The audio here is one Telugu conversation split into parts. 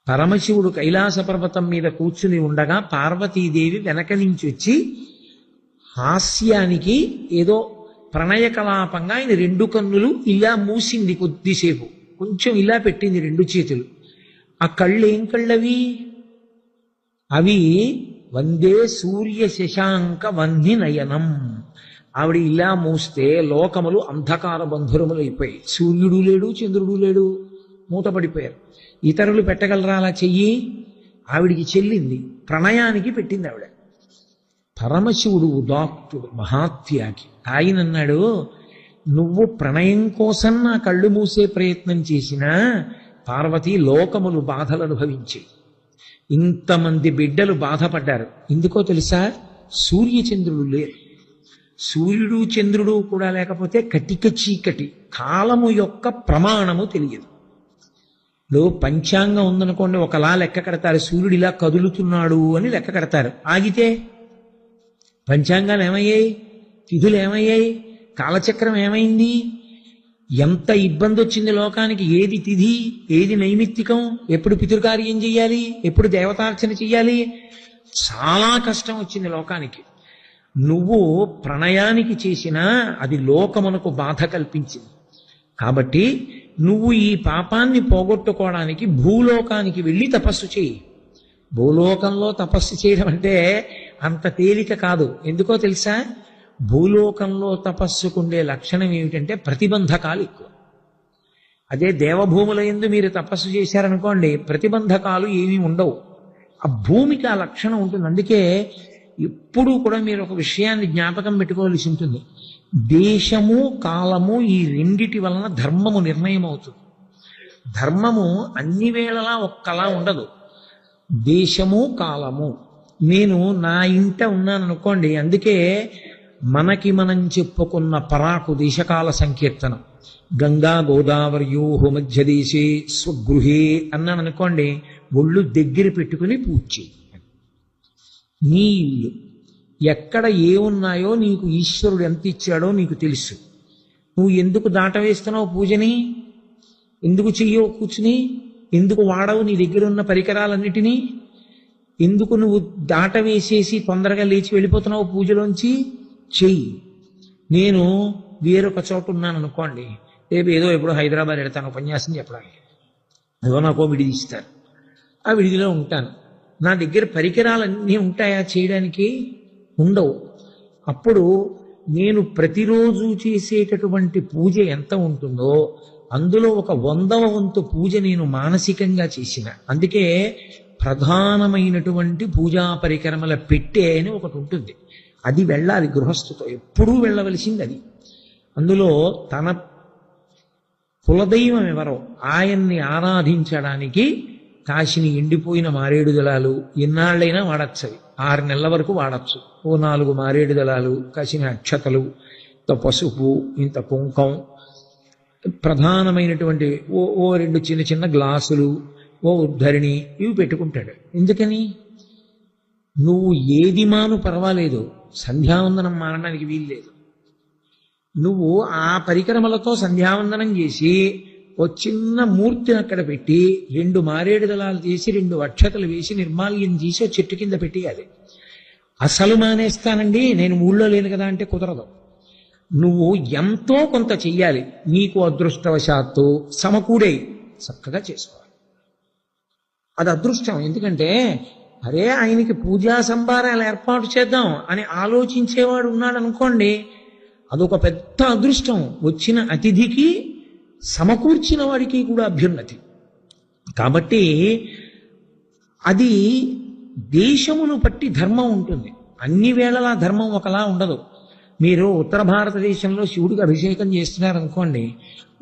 పరమశివుడు కైలాస పర్వతం మీద కూర్చుని ఉండగా పార్వతీదేవి వెనక నుంచి వచ్చి హాస్యానికి ఏదో ప్రణయ కలాపంగా ఆయన రెండు కన్నులు ఇలా మూసింది కొద్దిసేపు, కొంచెం ఇలా పెట్టింది రెండు చేతులు. ఆ కళ్ళు ఏం కళ్ళవి? అవి వందే సూర్య శశాంక వహ్ని నయనం. ఆవిడ ఇలా మూస్తే లోకములు అంధకార బంధురములు అయిపోయి, సూర్యుడు లేడు చంద్రుడు లేడు, మూతపడిపోయారు. ఇతరులు పెట్టగలరా అలా చెయ్యి? ఆవిడికి చెల్లింది, ప్రణయానికి పెట్టింది ఆవిడ. పరమశివుడు ఉదాత్తుడు, మహాత్యాగి. ఆయన అన్నాడు, నువ్వు ప్రణయం కోసం నా కళ్ళు మూసే ప్రయత్నం చేసినా పార్వతి లోకములు బాధలు అనుభవించి ఇంతమంది బిడ్డలు బాధపడ్డారు. ఎందుకో తెలుసా? సూర్యచంద్రుడు లేరు. సూర్యుడు చంద్రుడు కూడా లేకపోతే కటిక చీకటి, కాలము యొక్క ప్రమాణము తెలియదు. పంచాంగం ఉందనుకోండి, ఒకలా లెక్క కడతారు, సూర్యుడు ఇలా కదులుతున్నాడు అని లెక్క కడతారు. ఆగితే పంచాంగాలు ఏమయ్యాయి? తిథులు ఏమయ్యాయి? కాలచక్రం ఏమైంది? ఎంత ఇబ్బంది వచ్చింది లోకానికి. ఏది తిథి, ఏది నైమిత్తికం, ఎప్పుడు పితృకార్యం చెయ్యాలి, ఎప్పుడు దేవతార్చన చెయ్యాలి, చాలా కష్టం వచ్చింది లోకానికి. నువ్వు ప్రణయానికి చేసినా అది లోకమునకు బాధ కల్పించింది. కాబట్టి నువ్వు ఈ పాపాన్ని పోగొట్టుకోవడానికి భూలోకానికి వెళ్ళి తపస్సు చేయి. భూలోకంలో తపస్సు చేయడం అంటే అంత తేలిక కాదు. ఎందుకో తెలుసా? భూలోకంలో తపస్సుకుండే లక్షణం ఏమిటంటే ప్రతిబంధకాలు ఎక్కువ. అదే దేవభూముల యందు మీరు తపస్సు చేశారనుకోండి, ప్రతిబంధకాలు ఏమీ ఉండవు. ఆ భూమికి ఆ లక్షణం ఉంటుంది. అందుకే ఎప్పుడూ కూడా మీరు ఒక విషయాన్ని జ్ఞాపకం పెట్టుకోవాల్సి ఉంటుంది. దేశము కాలము ఈ రెండిటి వలన ధర్మము నిర్ణయం అవుతుంది. ధర్మము అన్ని వేళలా ఒక్కలా ఉండదు. దేశము కాలము. నేను నా ఇంట ఉన్నాను అనుకోండి, అందుకే మనకి మనం చెప్పుకున్న పరాకు దేశకాల సంకీర్తనం, గంగా గోదావరియోహో మధ్య దేశే స్వగృహే అన్నాను అనుకోండి, ఒళ్ళు దగ్గర పెట్టుకుని పూజ చేయి. నీ ఇల్లు ఎక్కడ ఏమున్నాయో నీకు ఈశ్వరుడు ఎంత ఇచ్చాడో నీకు తెలుసు. నువ్వు ఎందుకు దాటవేస్తున్నావు పూజని? ఎందుకు చెయ్యవు కూర్చుని? ఎందుకు వాడవు నీ దగ్గర ఉన్న పరికరాలన్నిటినీ? ఎందుకు నువ్వు దాటవేసేసి తొందరగా లేచి వెళ్ళిపోతున్నావు పూజలోంచి? చెయ్యి. నేను వేరొక చోట ఉన్నాను అనుకోండి, రేపు ఏదో ఎప్పుడో హైదరాబాద్ వెళ్తాను ఉపన్యాసం చెప్పడానికి, ఏదో నాకో విడిది ఇస్తారు, ఆ విడిదిలో ఉంటాను. నా దగ్గర పరికరాలన్నీ ఉంటాయా చేయడానికి? ఉండవు. అప్పుడు నేను ప్రతిరోజు చేసేటటువంటి పూజ ఎంత ఉంటుందో అందులో ఒక 100వ వంతు పూజ నేను మానసికంగా చేసిన. అందుకే ప్రధానమైనటువంటి పూజా పరికరముల పెట్టె అని ఒకటి ఉంటుంది, అది వెళ్ళాలి గృహస్థుతో, ఎప్పుడూ వెళ్ళవలసింది అది. అందులో తన కులదైవం ఎవరో ఆయన్ని ఆరాధించడానికి కాశిని ఎండిపోయిన మారేడు దళాలు ఎన్నాళ్ళైనా వాడచ్చు. అవి 6 నెలల వరకు వాడచ్చు. ఓ 4 మారేడు దళాలు, కాశిని అక్షతలు, ఇంత పసుపు, ఇంత కుంకం, ప్రధానమైనటువంటి ఓ 2 చిన్న చిన్న గ్లాసులు, ఓ ఉద్ధరిణి, ఇవి పెట్టుకుంటాడు. ఎందుకని? నువ్వు ఏది మాను పర్వాలేదు, సంధ్యావందనం మానడానికి వీల్లేదు. నువ్వు ఆ పరికరములతో సంధ్యావందనం చేసి ఓ చిన్న మూర్తిని అక్కడ పెట్టి 2 మారేడు దళాలు తీసి 2 అక్షతలు వేసి నిర్మాల్యం చేసి చెట్టు కింద పెట్టేయాలి. అసలు మానేస్తానండి నేను ఊళ్ళో లేను కదా అంటే కుదరదు. నువ్వు ఎంతో కొంత చెయ్యాలి. నీకు అదృష్టవశాత్తు సమకూడే చక్కగా చేసుకోవాలి. అది అదృష్టం. ఎందుకంటే అరే ఆయనకి పూజా సంభారాలు ఏర్పాటు చేద్దాం అని ఆలోచించేవాడు ఉన్నాడు అనుకోండి, అదొక పెద్ద అదృష్టం. వచ్చిన అతిథికి సమకూర్చిన వాడికి కూడా అభ్యున్నతి. కాబట్టి అది దేశమును బట్టి ధర్మం ఉంటుంది. అన్ని వేళలా ధర్మం ఒకలా ఉండదు. మీరు ఉత్తర భారతదేశంలో శివుడికి అభిషేకం చేస్తున్నారనుకోండి,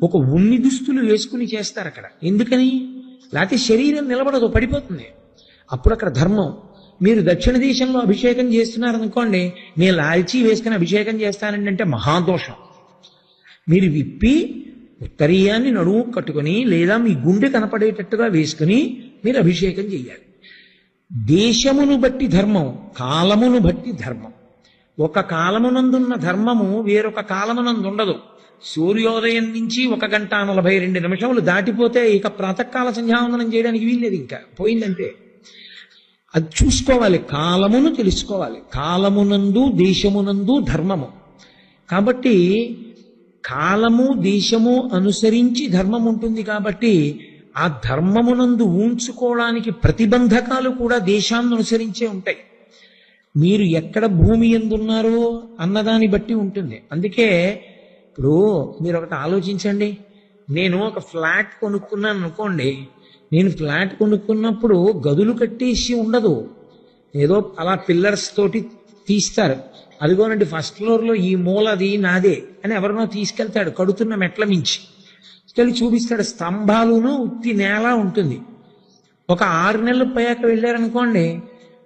ఒక ఉన్ని దుస్తులు వేసుకుని చేస్తారు అక్కడ. ఎందుకని? లేకపోతే శరీరం నిలబడదు, పడిపోతుంది. అప్పుడు అక్కడ ధర్మం. మీరు దక్షిణ దేశంలో అభిషేకం చేస్తున్నారనుకోండి, నేను లాల్చీ వేసుకుని అభిషేకం చేస్తానండి అంటే మహాదోషం. మీరు విప్పి ఉత్తరీయాన్ని నడుము కట్టుకుని లేదా మీ గుండె కనపడేటట్టుగా వేసుకుని మీరు అభిషేకం చెయ్యాలి. దేశమును బట్టి ధర్మం, కాలమును బట్టి ధర్మం. ఒక కాలమునందున్న ధర్మము వేరొక కాలమునందు ఉండదు. సూర్యోదయం నుంచి 1:42 దాటిపోతే ఇక ప్రాతకాల సంధ్యావందనం చేయడానికి వీల్లేదు, ఇంకా పోయిందంటే. అది చూసుకోవాలి, కాలమును తెలుసుకోవాలి. కాలమునందు దేశమునందు ధర్మము. కాబట్టి కాలము దేశము అనుసరించి ధర్మం ఉంటుంది. కాబట్టి ఆ ధర్మమునందు ఊంచుకోవడానికి ప్రతిబంధకాలు కూడా దేశాన్ని అనుసరించే ఉంటాయి. మీరు ఎక్కడ భూమి ఎందున్నారో అన్నదాన్ని బట్టి ఉంటుంది. అందుకే ఇప్పుడు మీరు ఒకటి ఆలోచించండి. నేను ఒక ఫ్లాట్ కొనుక్కున్నాను అనుకోండి, నేను ఫ్లాట్ కొనుక్కున్నప్పుడు గదులు కట్టేసి ఉండదు, ఏదో అలా పిల్లర్స్ తోటి తీస్తారు. అదిగోనండి ఫస్ట్ ఫ్లోర్లో ఈ మూలది నాదే అని ఎవరినో తీసుకెళ్తాడు, కడుతున్న మెట్ల మించి తీసుకెళ్ళి చూపిస్తాడు. స్తంభాలును ఉత్తి నేల ఉంటుంది. ఒక 6 నెలలు పోయాక వెళ్ళారనుకోండి,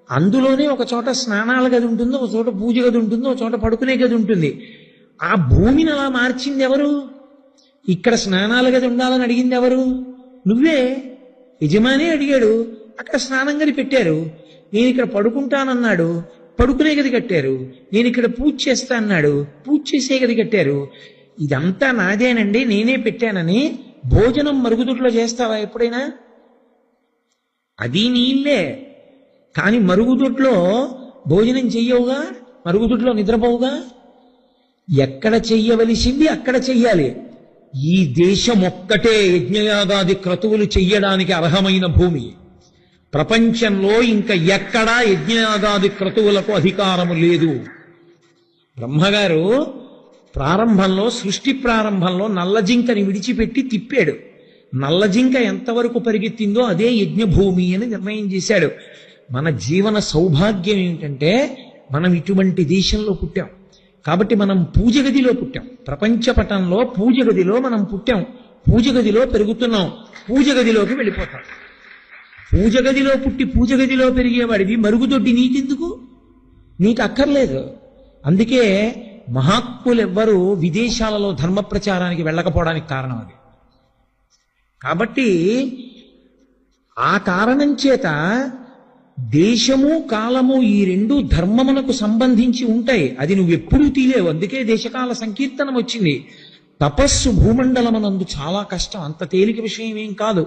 అందులోనే ఒక చోట స్నానాల గది ఉంటుంది, ఒక చోట పూజ గది ఉంటుంది, ఒక చోట పడుకునే గది ఉంటుంది. ఆ భూమిని అలా మార్చింది ఎవరు? ఇక్కడ స్నానాల గది ఉండాలని అడిగింది ఎవరు? నువ్వే. యజమాని అడిగాడు, అక్కడ స్నానం గది పెట్టారు. నేను ఇక్కడ పడుకుంటానన్నాడు, పడుకునే గది కట్టారు. నేను ఇక్కడ పూజ చేస్తా అన్నాడు, పూజ చేసే గది కట్టారు. ఇదంతా నాదేనండి, నేనే పెట్టానని భోజనం మరుగుదొడ్లో చేస్తావా ఎప్పుడైనా? అది నీళ్ళే. కానీ మరుగుదొడ్లో భోజనం చెయ్యవుగా, మరుగుదొడ్లో నిద్రపోవుగా. ఎక్కడ చెయ్యవలసింది అక్కడ చెయ్యాలి. ఈ దేశం ఒక్కటే యజ్ఞయాగాది క్రతువులు చెయ్యడానికి అర్హమైన భూమి. ప్రపంచంలో ఇంకా ఎక్కడా యజ్ఞయాగాది క్రతువులకు అధికారము లేదు. బ్రహ్మగారు ప్రారంభంలో, సృష్టి ప్రారంభంలో నల్లజింకని విడిచిపెట్టి తిప్పాడు. నల్లజింక ఎంతవరకు పరిగెత్తిందో అదే యజ్ఞభూమి అని నిర్ణయం చేశాడు. మన జీవన సౌభాగ్యం ఏమిటంటే మనం ఇటువంటి దేశంలో పుట్టాం. కాబట్టి మనం పూజ గదిలో పుట్టాం. ప్రపంచ పటంలో పూజ గదిలో మనం పుట్టాం. పూజ గదిలో పెరుగుతున్నాం, పూజ గదిలోకి వెళ్ళిపోతాం. పూజ గదిలో పుట్టి పూజ గదిలో పెరిగేవాడివి మరుగుదొడ్డి నీకెందుకు? నీకు అక్కర్లేదు. అందుకే మహాత్ములెవ్వరూ విదేశాలలో ధర్మ ప్రచారానికి వెళ్ళకపోవడానికి కారణం అది. కాబట్టి ఆ కారణం చేత దేశము కాలము ఈ రెండు ధర్మమునకు సంబంధించి ఉంటాయి. అది నువ్వెప్పుడూ తీలేవు. అందుకే దేశకాల సంకీర్తనం వచ్చింది. తపస్సు భూమండలమునందు చాలా కష్టం, అంత తేలిక విషయం ఏం కాదు.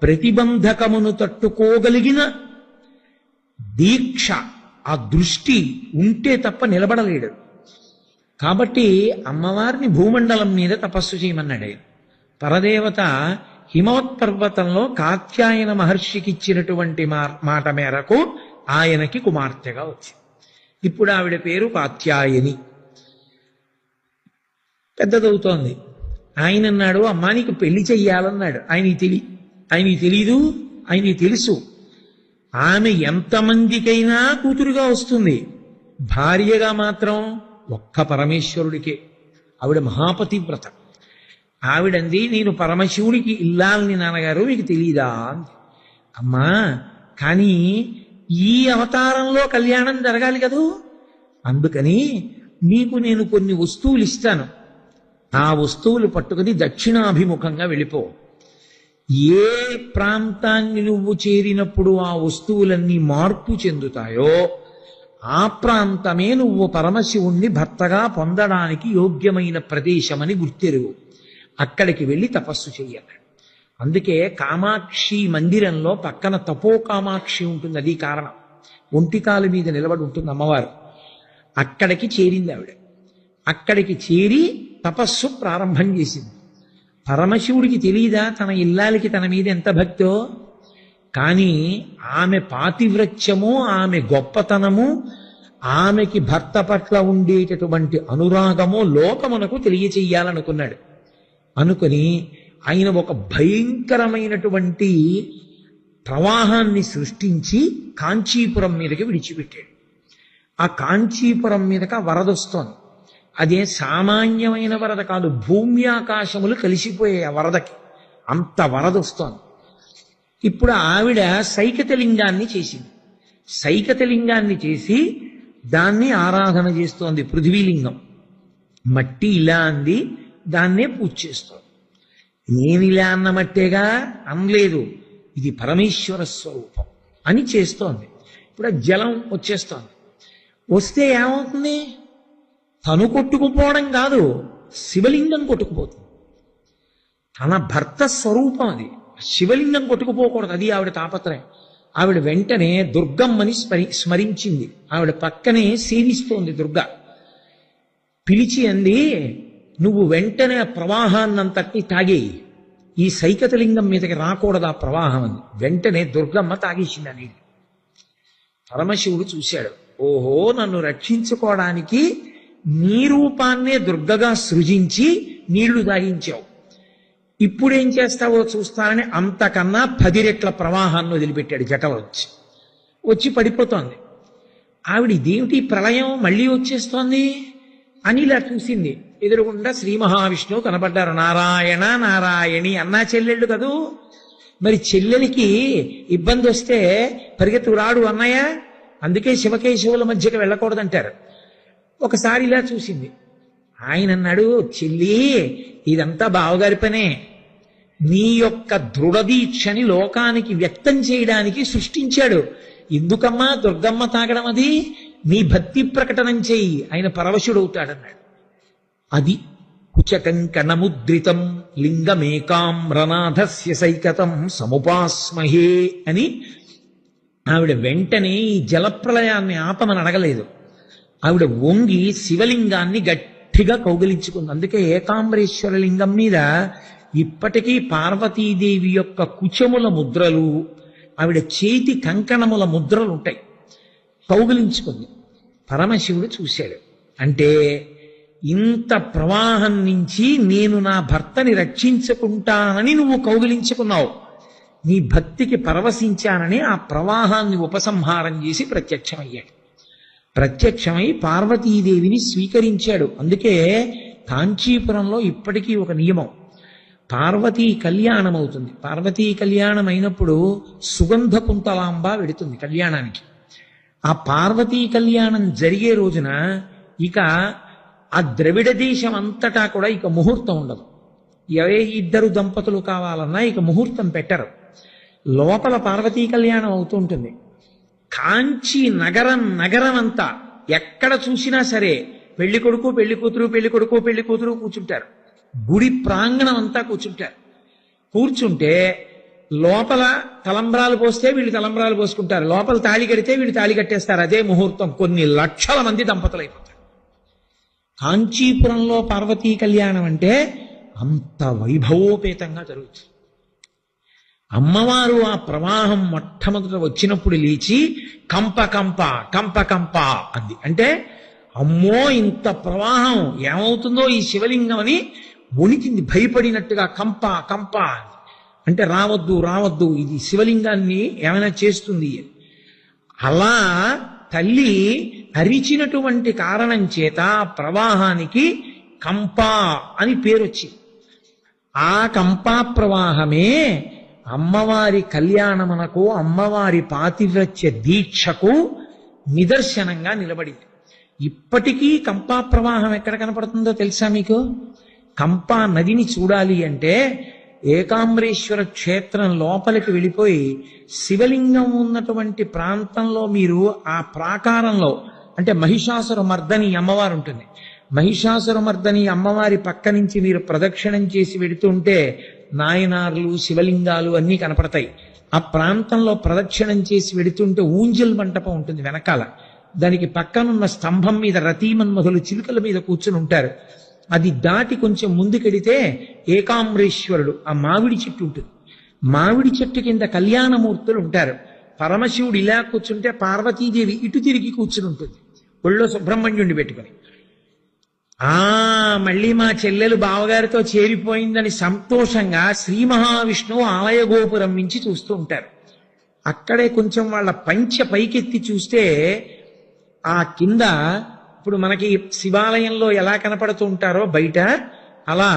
ప్రతిబంధకమును తట్టుకోగలిగిన దీక్ష, ఆ దృష్టి ఉంటే తప్ప నిలబడలేడు. కాబట్టి అమ్మవారిని భూమండలం మీద తపస్సు చేయమన్నాడు. పరదేవత హిమవత్పర్వతంలో కాత్యాయన మహర్షికి ఇచ్చినటువంటి మాట మేరకు ఆయనకి కుమార్తెగా వచ్చింది. ఇప్పుడు ఆవిడ పేరు కాత్యాయని. పెద్దదవుతోంది. ఆయన అన్నాడు, అమ్మా నీకు పెళ్లి చెయ్యాలన్నాడు. ఆయనకి తెలీదు, ఆయనకి తెలుసు. ఆమె ఎంతమందికైనా కూతురుగా వస్తుంది, భార్యగా మాత్రం ఒక్క పరమేశ్వరుడికే. ఆవిడ మహాపతివ్రత. ఆవిడంది, నేను పరమశివుడికి ఇల్లాలని నాన్నగారు, మీకు తెలీదా? అమ్మా కానీ ఈ అవతారంలో కళ్యాణం జరగాలి కదూ, అందుకని నీకు నేను కొన్ని వస్తువులు ఇస్తాను. ఆ వస్తువులు పట్టుకుని దక్షిణాభిముఖంగా వెళ్ళిపో. ఏ ప్రాంతాన్ని నువ్వు చేరినప్పుడు ఆ వస్తువులన్నీ మార్పు చెందుతాయో ఆ ప్రాంతమే నువ్వు పరమశివుణ్ణి భర్తగా పొందడానికి యోగ్యమైన ప్రదేశమని గుర్తెరుగు. అక్కడికి వెళ్ళి తపస్సు చెయ్యాలి. అందుకే కామాక్షి మందిరంలో పక్కన తపో కామాక్షి ఉంటుంది. అది కారణం. ఒంటికాలు మీద నిలబడి ఉంటుంది అమ్మవారు. అక్కడికి చేరింది ఆవిడ. అక్కడికి చేరి తపస్సు ప్రారంభం చేసింది. పరమశివుడికి తెలియదా తన ఇల్లాలికి తన మీద ఎంత భక్తో? కానీ ఆమె పాతివ్రత్యము, ఆమె గొప్పతనము, ఆమెకి భర్త పట్ల ఉండేటటువంటి అనురాగము లోకమునకు తెలియచెయ్యాలనుకున్నాడు. అనుకుని ఆయన ఒక భయంకరమైనటువంటి ప్రవాహాన్ని సృష్టించి కాంచీపురం మీదకి విడిచిపెట్టాడు. ఆ కాంచీపురం మీదకి వరదొస్తోంది. అదే సామాన్యమైన వరద కాదు, భూమి ఆకాశములు కలిసిపోయాయి ఆ వరదకి, అంత వరదొస్తోంది. ఇప్పుడు ఆవిడ సైకతలింగాన్ని చేసింది. సైకతలింగాన్ని చేసి దాన్ని ఆరాధన చేస్తోంది. పృథ్వీలింగం మట్టి ఇలా అంది, దాన్నే పూజ చేస్తోంది. నేనిలా అన్న మట్టేగా అనలేదు, ఇది పరమేశ్వర స్వరూపం అని చేస్తోంది. ఇప్పుడు జలం వచ్చేస్తోంది. వస్తే ఏమవుతుంది? తను కొట్టుకుపోవడం కాదు, శివలింగం కొట్టుకుపోతుంది. తన భర్త స్వరూపం అది, శివలింగం కొట్టుకుపోకూడదు, అది ఆవిడ తాపత్రయం. ఆవిడ వెంటనే దుర్గమ్మని స్మరించింది. ఆవిడ పక్కనే సేవిస్తోంది దుర్గ. పిలిచి అంది, నువ్వు వెంటనే ఆ ప్రవాహాన్నంతటినీ తాగేయి, ఈ సైకతలింగం మీదకి రాకూడదు ఆ ప్రవాహం అని. వెంటనే దుర్గమ్మ తాగేసింది ఆ నీళ్ళు. పరమశివుడు చూశాడు, ఓహో, నన్ను రక్షించుకోవడానికి నీ రూపాన్నే దుర్గగా సృజించి నీళ్లు తాగించావు, ఇప్పుడేం చేస్తావో చూస్తానని అంతకన్నా 10 రెట్ల ప్రవాహాన్ని వదిలిపెట్టాడు. జటలు వచ్చి పడిపోతోంది. ఆవిడ ఇదేమిటి ప్రళయం మళ్ళీ వచ్చేస్తోంది అని ఇలా చూసింది. ఎదురుగుండా శ్రీ మహావిష్ణువు కనబడ్డారు. నారాయణ నారాయణి అన్నా చెల్లెళ్ళు కదూ, మరి చెల్లెలికి ఇబ్బంది వస్తే పరిగెత్తు రాడు అన్నయ్య, అందుకే శివకేశవుల మధ్యకి వెళ్ళకూడదంటారు. ఒకసారి ఇలా చూసింది. ఆయన అన్నాడు, చెల్లి ఇదంతా బావగారి పనే, నీ యొక్క దృఢదీక్షని లోకానికి వ్యక్తం చేయడానికి సృష్టించాడు. ఎందుకమ్మా దుర్గమ్మ తాగడం, అది నీ భక్తి ప్రకటనం చేయి, ఆయన పరవశుడవుతాడన్నాడు. అది కుచకంకణముద్రితం లింగమేకామ్రనాథస్య సైకతం సముపాస్మహే అని ఆవిడ వెంటనే ఈ జలప్రలయాన్ని ఆపమని అడగలేదు. ఆవిడ వంగి శివలింగాన్ని గట్టిగా కౌగిలించుకుంది. అందుకే ఏకాంబరేశ్వర లింగం మీద ఇప్పటికీ పార్వతీదేవి యొక్క కుచముల ముద్రలు, ఆవిడ చేతి కంకణముల ముద్రలు ఉంటాయి. కౌగిలించుకుంది. పరమశివుడు చూశాడు. అంటే ఇంత ప్రవాహం నుంచి నేను నా భర్తని రక్షించుకుంటానని నువ్వు కౌగిలించుకున్నావు, నీ భక్తికి పరవశించానని ఆ ప్రవాహాన్ని ఉపసంహారం చేసి ప్రత్యక్షమయ్యాడు. ప్రత్యక్షమై పార్వతీదేవిని స్వీకరించాడు. అందుకే కాంచీపురంలో ఇప్పటికీ ఒక నియమం, పార్వతీ కళ్యాణం అవుతుంది. పార్వతీ కళ్యాణం అయినప్పుడు సుగంధ కుంతలాంబ వెడుతుంది కళ్యాణానికి. ఆ పార్వతీ కళ్యాణం జరిగే రోజున ఇక ఆ ద్రవిడ దేశం అంతటా కూడా ఇక ముహూర్తం ఉండదు. ఏ 2 దంపతులు కావాలన్నా ఇక ముహూర్తం పెట్టరు. లోపల పార్వతీ కళ్యాణం అవుతూ ఉంటుంది. కాంచీ నగరం అంతా ఎక్కడ చూసినా సరే పెళ్లి కొడుకు పెళ్లి కూతురు, పెళ్లి కొడుకు పెళ్లి కూతురు కూర్చుంటారు. గుడి ప్రాంగణం అంతా కూర్చుంటారు. కూర్చుంటే లోపల తలంబ్రాలు పోస్తే వీళ్ళు తలంబ్రాలు పోసుకుంటారు, లోపల తాళి కడితే వీళ్ళు తాళి కట్టేస్తారు. అదే ముహూర్తం. కొన్ని లక్షల మంది దంపతులు అయిపోతారు. కాంచీపురంలో పార్వతీ కళ్యాణం అంటే అంత వైభవోపేతంగా జరుగుతుంది. అమ్మవారు ఆ ప్రవాహం మొట్టమొదట వచ్చినప్పుడు లేచి కంప కంప కంప కంప అంది. అంటే అమ్మో ఇంత ప్రవాహం ఏమవుతుందో ఈ శివలింగం అని వణికింది, భయపడినట్టుగా కంప కంప అంది. అంటే రావద్దు రావద్దు, ఇది శివలింగాన్ని ఏమైనా చేస్తుంది. అలా తల్లి అరిచినటువంటి కారణం చేత ప్రవాహానికి కంప అని పేరొచ్చింది. ఆ కంపా ప్రవాహమే అమ్మవారి కళ్యాణమునకు, అమ్మవారి పాతివ్రత్య దీక్షకు నిదర్శనంగా నిలబడింది. ఇప్పటికీ కంపా ప్రవాహం ఎక్కడ కనపడుతుందో తెలుసా మీకు? కంపా నదిని చూడాలి అంటే ఏకాంబరేశ్వర క్షేత్రం లోపలికి వెళ్ళిపోయి శివలింగం ఉన్నటువంటి ప్రాంతంలో మీరు ఆ ప్రాకారంలో, అంటే మహిషాసుర మర్దని అమ్మవారు ఉంటుంది, మహిషాసుర మర్దని అమ్మవారి పక్క నుంచి మీరు ప్రదక్షిణం చేసి వెడుతుంటే నాయనార్లు శివలింగాలు అన్నీ కనపడతాయి. ఆ ప్రాంతంలో ప్రదక్షిణం చేసి వెడుతుంటే ఊంజల్ మంటపం ఉంటుంది వెనకాల, దానికి పక్కనున్న స్తంభం మీద రతీమన్మధులు చిలుకల మీద కూర్చుని ఉంటారు. అది దాటి కొంచెం ముందుకెడితే ఏకాంబరేశ్వరుడు ఆ మామిడి చెట్టు ఉంటుంది. మామిడి చెట్టు కింద కళ్యాణమూర్తులు ఉంటారు. పరమశివుడు ఇలా కూర్చుంటే పార్వతీదేవి ఇటు తిరిగి కూర్చుని ఉంటుంది, ఒళ్ళో సుబ్రహ్మణ్యుడిని పెట్టుకుని. మళ్ళీ మా చెల్లెలు బావగారితో చేరిపోయిందని సంతోషంగా శ్రీ మహావిష్ణువు ఆలయ గోపురం నుంచి చూస్తూ ఉంటారు. అక్కడే కొంచెం వాళ్ళ పంచె పైకెత్తి చూస్తే ఆ కింద ఇప్పుడు మనకి శివాలయంలో ఎలా కనపడుతూ ఉంటారో బయట, అలా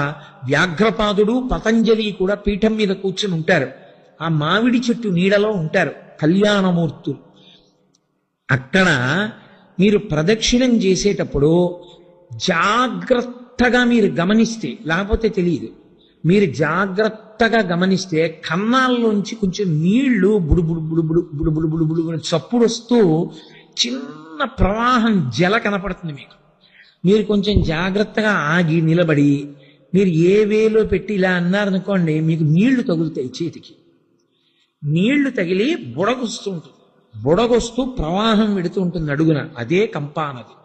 వ్యాఘ్రపాదుడు పతంజలి కూడా పీఠం మీద కూర్చుని ఉంటారు. ఆ మామిడి చెట్టు నీడలో ఉంటారు కళ్యాణమూర్తులు. అక్కడ మీరు ప్రదక్షిణం చేసేటప్పుడు జాగ్రత్తగా మీరు గమనిస్తే, లేకపోతే తెలియదు, మీరు జాగ్రత్తగా గమనిస్తే కన్నాల్లోంచి కొంచెం నీళ్లు బుడుబుడు బుడుబుడు బుడుబుడు బుడుబుడు చప్పుడు వస్తూ చిన్న ప్రవాహం జల కనపడుతుంది మీకు. మీరు కొంచెం జాగ్రత్తగా ఆగి నిలబడి మీరు ఏ వేలో పెట్టి ఇలా అన్నారనుకోండి, మీకు నీళ్లు తగులుతాయి చేతికి. నీళ్లు తగిలి బుడగొస్తూ ఉంటుంది. బుడగొస్తూ ప్రవాహం వెడుతూ ఉంటుంది అడుగున. అదే కంపానది.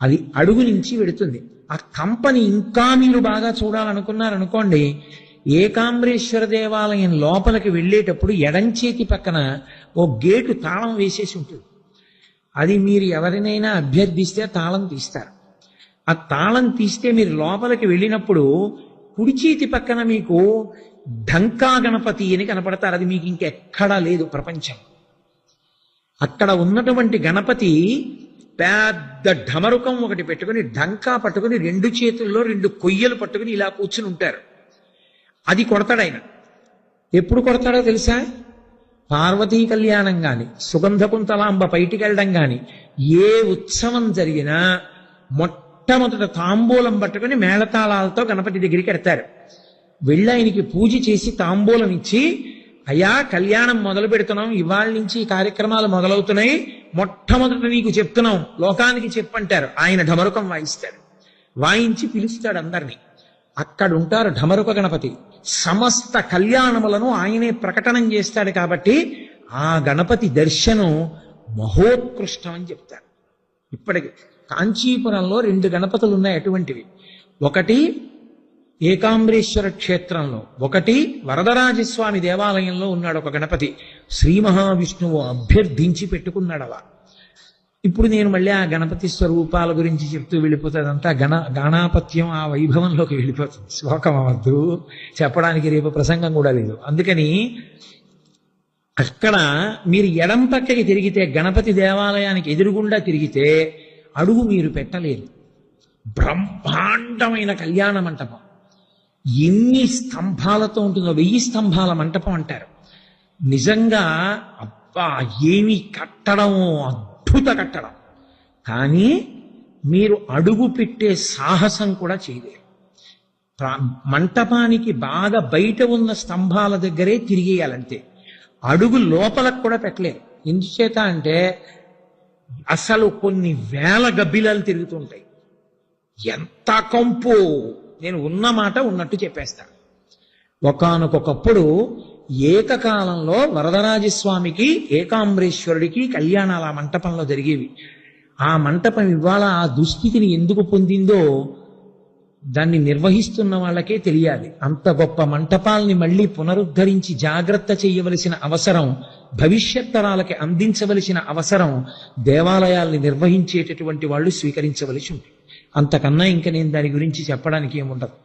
అది అడుగు నుంచి వెడుతుంది. ఆ కంపని ఇంకా మీరు బాగా చూడాలనుకున్నారనుకోండి, ఏకాంబరేశ్వర దేవాలయం లోపలికి వెళ్ళేటప్పుడు ఎడంచేతి పక్కన ఓ గేటు తాళం వేసేసి ఉంటుంది. అది మీరు ఎవరినైనా అభ్యర్థిస్తే తాళం తీస్తారు. ఆ తాళం తీస్తే మీరు లోపలికి వెళ్ళినప్పుడు కుడి చేతి పక్కన మీకు ఢంకా గణపతి అని కనపడతారు. అది మీకు ఇంకెక్కడా లేదు ప్రపంచం. అక్కడ ఉన్నటువంటి గణపతి పెద్ద ఢమరుకం ఒకటి పెట్టుకుని ఢంకా పట్టుకుని 2 చేతుల్లో 2 కొయ్యలు పట్టుకుని ఇలా కూర్చుని ఉంటారు. అది కొడతాడు ఆయన. ఎప్పుడు కొడతాడో తెలుసా? పార్వతీ కళ్యాణం గాని, సుగంధకుంతలాంబ బయటికి వెళ్ళడం గాని, ఏ ఉత్సవం జరిగినా మొట్టమొదట తాంబూలం పట్టుకుని మేళతాళాలతో గణపతి దగ్గరికి వెడతారు. వెళ్ళి ఆయనకి పూజ చేసి తాంబూలం ఇచ్చి, అయ్యా కళ్యాణం మొదలు పెడుతున్నాం, ఇవాళ నుంచి ఈ కార్యక్రమాలు మొదలవుతున్నాయి, మొట్టమొదట నీకు చెప్తున్నాం, లోకానికి చెప్పంటారు. ఆయన ఢమరుకం వాయిస్తాడు. వాయించి పిలుస్తాడు అందరినీ. అక్కడుంటారు ఢమరుక గణపతి. సమస్త కళ్యాణములను ఆయనే ప్రకటనం చేస్తాడు. కాబట్టి ఆ గణపతి దర్శనం మహోత్కృష్టం అని చెప్తారు. ఇప్పటికి కాంచీపురంలో 2 గణపతులు ఉన్నాయి అటువంటివి. ఒకటి ఏకాంబరేశ్వర క్షేత్రంలో, ఒకటి వరదరాజస్వామి దేవాలయంలో ఉన్నాడు ఒక గణపతి. శ్రీ మహావిష్ణువు అభ్యర్థించి పెట్టుకున్నాడు అలా. ఇప్పుడు నేను మళ్ళీ ఆ గణపతి స్వరూపాల గురించి చెప్తూ వెళ్ళిపోతుంది. అంతా గణాపత్యం ఆ వైభవంలోకి వెళ్ళిపోతుంది. శ్లోకం అవద్దు, చెప్పడానికి రేపు ప్రసంగం కూడా లేదు. అందుకని అక్కడ మీరు ఎడం పక్కకి తిరిగితే, గణపతి దేవాలయానికి ఎదురుగుండా తిరిగితే అడుగు మీరు పెట్టలేరు. బ్రహ్మాండమైన కళ్యాణ మంటపం. ఎన్ని స్తంభాలతో ఉంటుందో, 1000 స్తంభాల మంటపం అంటారు. నిజంగా అబ్బా ఏమి కట్టడమో, అద్భుత కట్టడం. కానీ మీరు అడుగు పెట్టే సాహసం కూడా చేయలేరు. మంటపానికి బాగా బయట ఉన్న స్తంభాల దగ్గరే తిరిగేయాలంతే. అడుగు లోపలకు కూడా పెట్టలేరు. ఎందుచేత అంటే అసలు కొన్ని వేల గబ్బిలాలు తిరుగుతుంటాయి. ఎంత కంపు! నేను ఉన్న మాట ఉన్నట్టు చెప్పేస్తాను. ఒకానొకప్పుడు ఏకకాలంలో వరదరాజస్వామికి, ఏకాంబరేశ్వరుడికి కళ్యాణాలు ఆ మంటపంలో జరిగేవి. ఆ మంటపం ఇవాళ ఆ దుస్థితిని ఎందుకు పొందిందో దాన్ని నిర్వహిస్తున్న వాళ్ళకే తెలియాలి. అంత గొప్ప మంటపాల్ని మళ్ళీ పునరుద్ధరించి జాగ్రత్త చేయవలసిన అవసరం, భవిష్యత్ తరాలకి అందించవలసిన అవసరం దేవాలయాల్ని నిర్వహించేటటువంటి వాళ్ళు స్వీకరించవలసి ఉంటుంది. అంతకన్నా ఇంకా నేను దాని గురించి చెప్పడానికి ఏముండదు.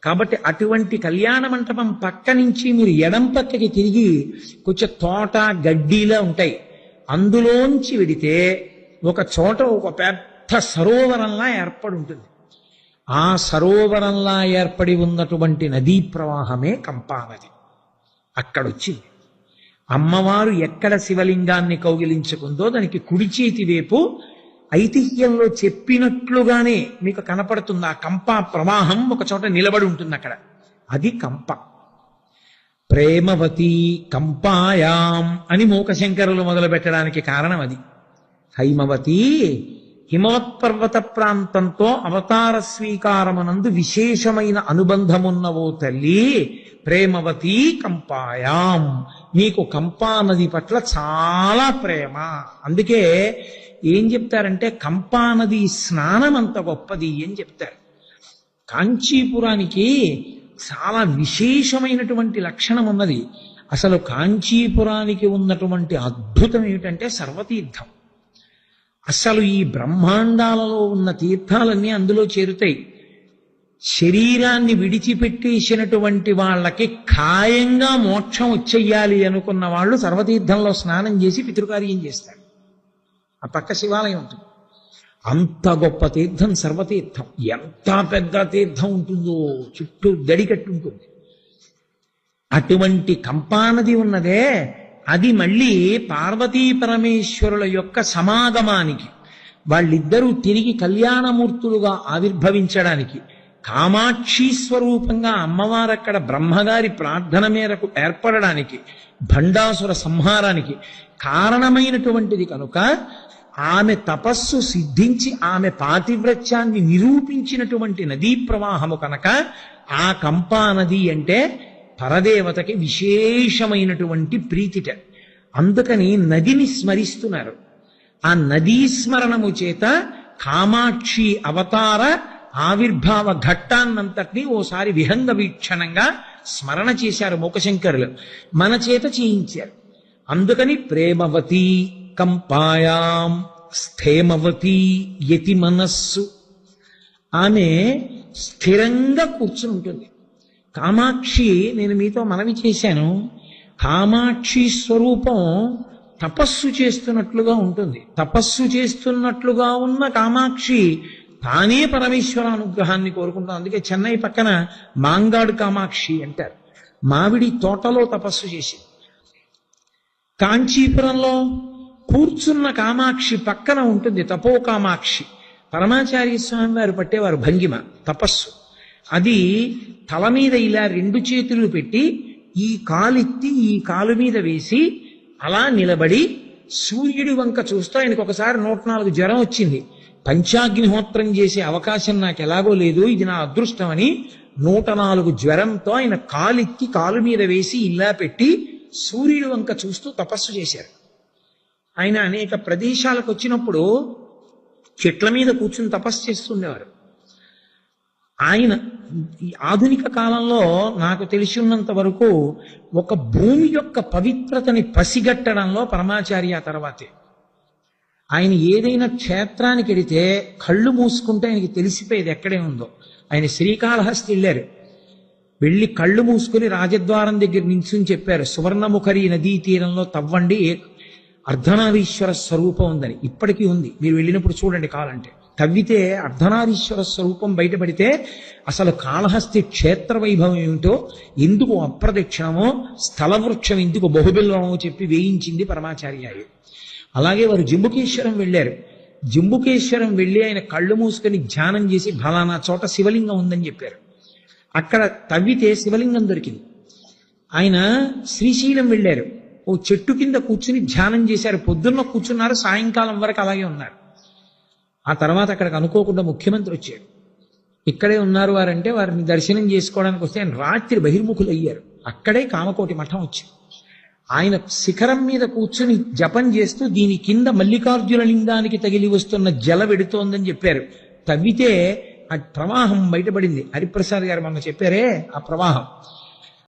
కాబట్టి అటువంటి కళ్యాణ మంటపం పక్క నుంచి మీరు ఎడం పక్కకి తిరిగి కొంచెం తోట గడ్డిలా ఉంటాయి. అందులోంచి వెడితే ఒక చోట ఒక పెద్ద సరోవరంలా ఏర్పడి ఉంటుంది. ఆ సరోవరంలా ఏర్పడి ఉన్నటువంటి నదీ ప్రవాహమే కంపానది. అక్కడొచ్చింది. అమ్మవారు ఎక్కడ శివలింగాన్ని కౌగిలించుకుందో దానికి కుడి చేతి వైపు ఐతిహ్యంలో చెప్పినట్లుగానే మీకు కనపడుతుంది. ఆ కంపా ప్రవాహం ఒక చోట నిలబడి ఉంటుంది అక్కడ. అది కంప. ప్రేమవతి కంపాయాం అని మూకశంకరులు మొదలు పెట్టడానికి కారణం అది. హైమవతి హిమవత్పర్వత ప్రాంతంతో అవతార స్వీకారమునందు విశేషమైన అనుబంధమున్నవో తల్లి, ప్రేమవతి కంపాయాం, నీకు కంపా నది పట్ల చాలా ప్రేమ. అందుకే ఏం చెప్తారంటే కంపా నది స్నానం అంత గొప్పది అని చెప్తారు. కాంచీపురానికి చాలా విశేషమైనటువంటి లక్షణం ఉన్నది. అసలు కాంచీపురానికి ఉన్నటువంటి అద్భుతం ఏమిటంటే సర్వతీర్థం. అసలు ఈ బ్రహ్మాండాలలో ఉన్న తీర్థాలన్నీ అందులో చేరుతాయి. శరీరాన్ని విడిచిపెట్టేసినటువంటి వాళ్ళకి ఖాయంగా మోక్షం వచ్చేయాలి అనుకున్న వాళ్ళు సర్వతీర్థంలో స్నానం చేసి పితృకార్యం చేస్తారు. ఆ పక్క శివాలయం ఉంటుంది. అంత గొప్ప తీర్థం సర్వతీర్థం. ఎంత పెద్ద తీర్థం ఉంటుందో, చుట్టూ దడికట్టు ఉంటుంది. అటువంటి కంపానది ఉన్నదే, అది మళ్ళీ పార్వతీ పరమేశ్వరుల యొక్క సమాగమానికి, వాళ్ళిద్దరూ తిరిగి కళ్యాణమూర్తులుగా ఆవిర్భవించడానికి, కామాక్షి స్వరూపంగా అమ్మవారు అక్కడ బ్రహ్మగారి ప్రార్థన మేరకు ఏర్పడడానికి, భండాసుర సంహారానికి కారణమైనటువంటిది కనుక ఆమె తపస్సు సిద్ధించి ఆమె పాతివ్రత్యాన్ని నిరూపించినటువంటి నదీ ప్రవాహము కనుక ఆ కంపా నది అంటే పరదేవతకి విశేషమైనటువంటి ప్రీతిట. అందుకని నదిని స్మరిస్తున్నారు. ఆ నదీ స్మరణము చేత కామాక్షి అవతార ఆవిర్భావ ఘట్టాన్నంతటినీ ఓసారి విహంగ వీక్షణంగా స్మరణ చేశారు మూకశంకరులు, మన చేత చేయించారు. అందుకని ప్రేమవతి కంపాయాం స్థేమవతి యతి మనస్సు, ఆమె స్థిరంగా కూర్చుని ఉంటుంది. కామాక్షి, నేను మీతో మనవి చేశాను, కామాక్షి స్వరూపం తపస్సు చేస్తున్నట్లుగా ఉంటుంది. తపస్సు చేస్తున్నట్లుగా ఉన్న కామాక్షి తానే పరమేశ్వర అనుగ్రహాన్ని కోరుకుంటాం. అందుకే చెన్నై పక్కన మాంగాడు కామాక్షి అంటారు. మామిడి తోటలో తపస్సు చేసింది. కాంచీపురంలో కూర్చున్న కామాక్షి పక్కన ఉంటుంది తపో కామాక్షి. పరమాచార్య స్వామి వారు పట్టేవారు భంగిమ తపస్సు. అది తల మీద ఇలా 2 చేతులు పెట్టి ఈ కాలెత్తి ఈ కాలు మీద వేసి అలా నిలబడి సూర్యుడి వంక చూస్తూ, ఆయనకు ఒకసారి 104 జ్వరం వచ్చింది. పంచాగ్నిహోత్రం చేసే అవకాశం నాకు ఎలాగో లేదు, ఇది నా అదృష్టం అని 104 జ్వరంతో ఆయన కాలెత్తి కాలు మీద వేసి ఇలా పెట్టి సూర్యుడి వంక చూస్తూ తపస్సు చేశారు. ఆయన అనేక ప్రదేశాలకు వచ్చినప్పుడు చెట్ల మీద కూర్చుని తపస్సు చేస్తుండేవారు. ఆయన ఈ ఆధునిక కాలంలో నాకు తెలిసి ఉన్నంత వరకు ఒక భూమి యొక్క పవిత్రతని పసిగట్టడంలో పరమాచార్య తర్వాతే. ఆయన ఏదైనా క్షేత్రానికి వెడితే కళ్ళు మూసుకుంటే ఆయనకి తెలిసిపోయేది ఎక్కడే ఉందో. ఆయన శ్రీకాళహస్తి వెళ్ళారు, వెళ్ళి కళ్ళు మూసుకుని రాజద్వారం దగ్గర నించుని చెప్పారు, సువర్ణముఖరి నదీ తీరంలో తవ్వండి అర్ధనారీశ్వర స్వరూపం ఉందని. ఇప్పటికీ ఉంది, మీరు వెళ్ళినప్పుడు చూడండి కావాలంటే. తవ్వితే అర్ధనారీశ్వర స్వరూపం బయటపడితే అసలు కాళహస్తి క్షేత్ర వైభవం ఏమిటో, ఎందుకు అప్రదక్షిణమో, స్థలవృక్షం ఎందుకు బహుబిల్వమో చెప్పి వేయించింది పరమాచార్య. అలాగే వారు జంబుకేశ్వరం వెళ్ళారు. జంబుకేశ్వరం వెళ్ళి ఆయన కళ్ళు మూసుకొని ధ్యానం చేసి ఫలానా చోట శివలింగం ఉందని చెప్పారు. అక్కడ తవ్వితే శివలింగం దొరికింది. ఆయన శ్రీశైలం వెళ్ళారు, ఓ చెట్టు కింద కూర్చుని ధ్యానం చేశారు. పొద్దున్న కూర్చున్నారు, సాయంకాలం వరకు అలాగే ఉన్నారు. ఆ తర్వాత అక్కడికి అనుకోకుండా ముఖ్యమంత్రి వచ్చాడు. ఇక్కడే ఉన్నారు వారంటే వారిని దర్శనం చేసుకోవడానికి వస్తే ఆయన రాత్రి బహిర్ముఖులు అయ్యారు. అక్కడే కామకోటి మఠం వచ్చింది. ఆయన శిఖరం మీద కూర్చుని జపం చేస్తూ దీని కింద మల్లికార్జున లింగానికి తగిలి వస్తున్న జల వెడుతోందని చెప్పారు. తవ్వితే ఆ ప్రవాహం బయటపడింది. హరిప్రసాద్ గారు మొన్న చెప్పారే ఆ ప్రవాహం.